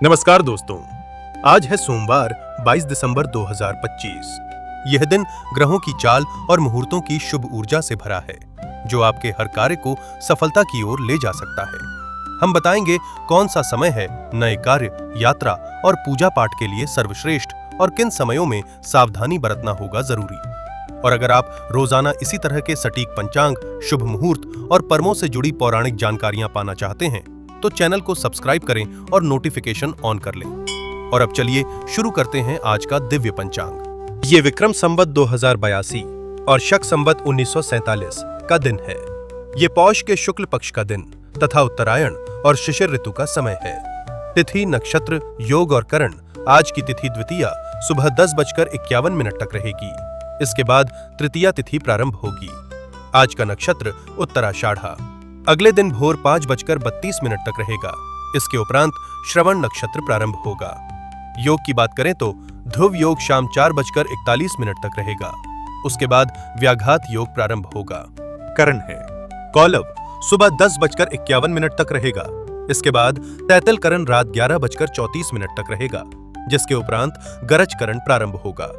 नमस्कार दोस्तों, आज है सोमवार 22 दिसंबर 2025। यह दिन ग्रहों की चाल और मुहूर्तों की शुभ ऊर्जा से भरा है, जो आपके हर कार्य को सफलता की ओर ले जा सकता है। हम बताएंगे कौन सा समय है नए कार्य, यात्रा और पूजा पाठ के लिए सर्वश्रेष्ठ और किन समयों में सावधानी बरतना होगा जरूरी। और अगर आप रोजाना इसी तरह के सटीक पंचांग, शुभ मुहूर्त और पर्वों से जुड़ी पौराणिक जानकारियां पाना चाहते हैं तो चैनल को सब्सक्राइब करें और नोटिफिकेशन ऑन कर लें। और अब चलिए शुरू करते हैं आज का दिव्य पंचांग। ये विक्रम संवत 2082 और शक संवत 1947 का दिन है। ये पौष के शुक्ल पक्ष का दिन तथा उत्तरायण और शिशिर ऋतु का समय है। तिथि, नक्षत्र, योग और करण। आज की तिथि द्वितीया सुबह 10:51 तक रहेगी। इसके बाद तृतीया तिथि प्रारंभ होगी। आज का नक्षत्र उत्तराषाढ़ा। अगले दिन भोर 5:32 तक रहेगा। इसके उपरांत श्रवण नक्षत्र प्रारंभ होगा। योग की बात करें तो ध्रुव योग शाम 4:41 तक रहेगा। उसके बाद व्याघात योग प्रारंभ होगा। करण है कौलव, सुबह 10:51 तक रहेगा। इसके बाद तैतल करण रात 11:34 तक रहेगा, जिसके उपरांत गरज करण प्रारंभ होगा।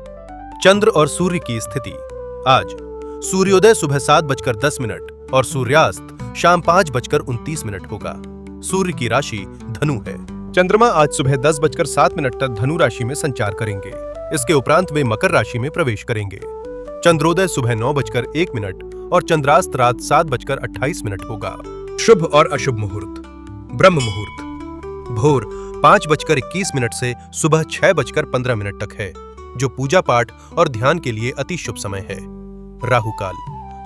चंद्र और सूर्य की स्थिति। आज सूर्योदय सुबह 7:10 और सूर्यास्त शाम 5:29 होगा। सूर्य की राशि धनु है। चंद्रमा आज सुबह 10:07 तक धनु राशि में संचार करेंगे। इसके उपरांत वे मकर राशि में प्रवेश करेंगे। चंद्रोदय सुबह 9:01 और चंद्रास्त रात 7:28 होगा। शुभ और अशुभ मुहूर्त। ब्रह्म मुहूर्त भोर 5:21 से सुबह 6:15 तक है, जो पूजा पाठ और ध्यान के लिए अति शुभ समय है। राहु काल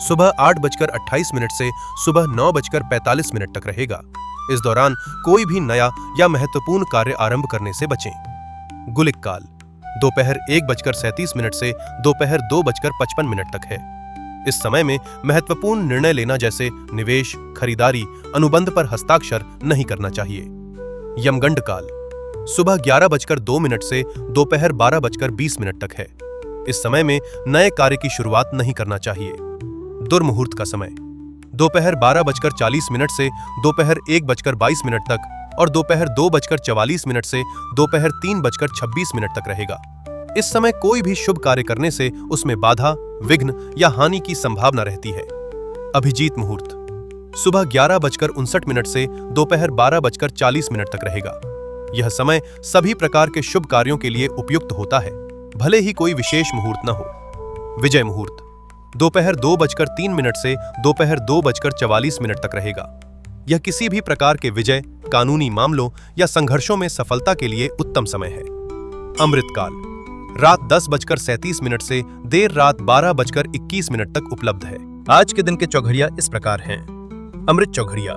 सुबह 8:28 से सुबह 9:45 तक रहेगा। इस दौरान कोई भी नया या महत्वपूर्ण कार्य आरंभ करने से बचें। गुलिक काल दोपहर 1:37 से दोपहर 2:55 तक है। इस समय में महत्वपूर्ण निर्णय लेना जैसे निवेश, खरीदारी, अनुबंध पर हस्ताक्षर नहीं करना चाहिए। यमगंड काल सुबह 11:02 से दोपहर 12:20 तक है। इस समय में नए कार्य की शुरुआत नहीं करना चाहिए। दुर्मुहूर्त का समय दोपहर 12:40 से दोपहर 1:22 तक और दोपहर 2:44 से दोपहर 3:26 तक रहेगा। इस समय कोई भी शुभ कार्य करने से उसमें बाधा, विघ्न या हानि की संभावना रहती है। अभिजीत मुहूर्त सुबह 11:59 से दोपहर 12:40 तक रहेगा। यह समय सभी प्रकार के शुभ कार्यों के लिए उपयुक्त होता है, भले ही कोई विशेष मुहूर्त न हो। विजय मुहूर्त दोपहर 2:03 से दोपहर 2:44 तक रहेगा। यह किसी भी प्रकार के विजय, कानूनी मामलों या संघर्षों में सफलता के लिए उत्तम समय है। अमृतकाल रात 10:37 से देर रात 12:21 तक उपलब्ध है। आज के दिन के चौघड़िया इस प्रकार हैं। अमृत चौघड़िया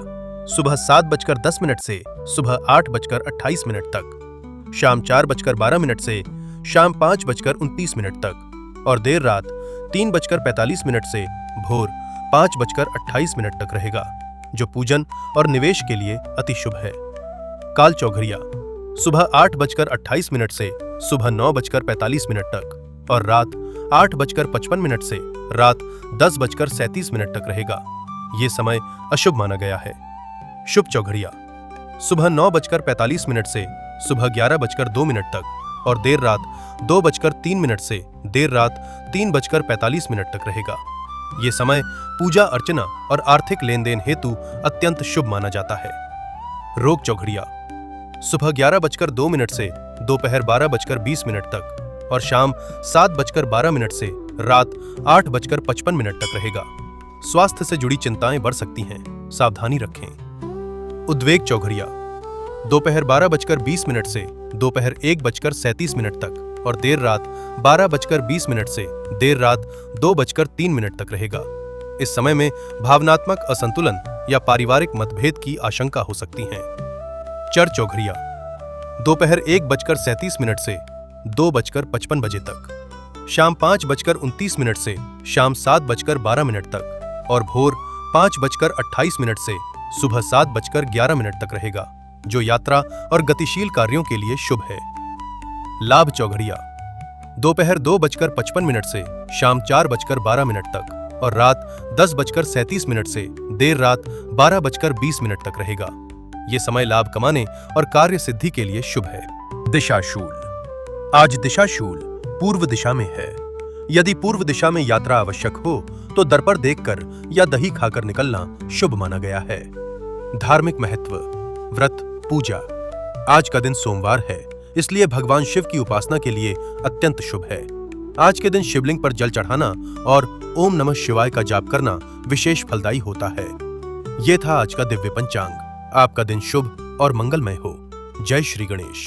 सुबह 7:10 से सुबह 8:28 तक, शाम 4:12 से शाम 5:29 तक और देर रात 3:45 से भोर 5:28 तक रहेगा, जो पूजन और निवेश के लिए अति शुभ है। काल चौघड़िया सुबह 8:28 से सुबह 9:45 तक और रात 8:55 से रात 10:37 तक रहेगा। ये समय अशुभ माना गया है। शुभ चौघड़िया सुबह 9:45 से सुबह 11:02 तक और देर रात 2:03 से देर रात 3:45 तक रहेगा। ये समय पूजा अर्चना और आर्थिक लेन देन हेतु अत्यंत शुभ माना जाता है। रोग चौघड़िया सुबह 11:02 से दोपहर 12:20 तक और शाम 7:12 से रात 8:55 तक रहेगा। स्वास्थ्य से जुड़ी चिंताएं बढ़ सकती हैं, सावधानी रखें। उद्वेग चौघड़िया दोपहर 12:20 से दोपहर 1:37 तक और देर रात 12:20 से देर रात 2:03 तक रहेगा। इस समय में भावनात्मक असंतुलन या पारिवारिक मतभेद की आशंका हो सकती है। चर चौघड़िया दोपहर 1:37 से 2:55 बजे तक, शाम 5:29 से शाम 7:12 तक और भोर 5:28 से सुबह 7:11 तक रहेगा, जो यात्रा और गतिशील कार्यों के लिए शुभ है। लाभ चौघड़िया दोपहर 2:55 से शाम 4:12 तक और रात 10:37 से देर रात 12:20 तक रहेगा। ये समय लाभ कमाने और कार्य सिद्धि के लिए शुभ है। दिशाशूल। आज दिशाशूल पूर्व दिशा में है। यदि पूर्व दिशा में यात्रा आवश्यक हो तो दर्पण देखकर या दही खाकर निकलना शुभ माना गया है। धार्मिक महत्व। व्रत, पूजा। आज का दिन सोमवार है, इसलिए भगवान शिव की उपासना के लिए अत्यंत शुभ है। आज के दिन शिवलिंग पर जल चढ़ाना और ओम नमः शिवाय का जाप करना विशेष फलदायी होता है। ये था आज का दिव्य पंचांग। आपका दिन शुभ और मंगलमय हो। जय श्री गणेश।